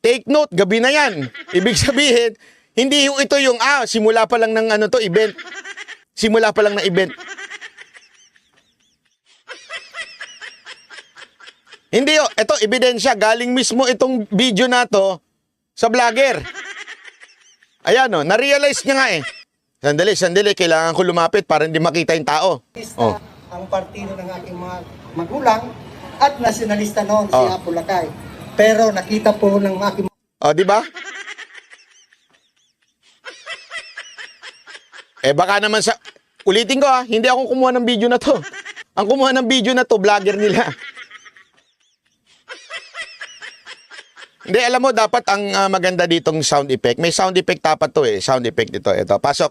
Take note, gabi na yan. Ibig sabihin, hindi ito yung, simula pa lang ng event. Simula pa lang ng event. Hindi ito, ebidensya. Galing mismo itong video na to sa vlogger. Ayan na-realize niya nga eh. Sandali, kailangan ko lumapit para hindi makita yung tao. Ang partido ng aking mga magulang at nasyonalista noon si Apo Lakay. Pero nakita po ng aking di ba? Baka naman ulitin ko hindi ako kumuha ng video na to. Ang kumuha ng video na to, vlogger nila. Hindi, alam mo, dapat ang maganda ditong sound effect. May sound effect dapat to Sound effect dito. Ito, pasok.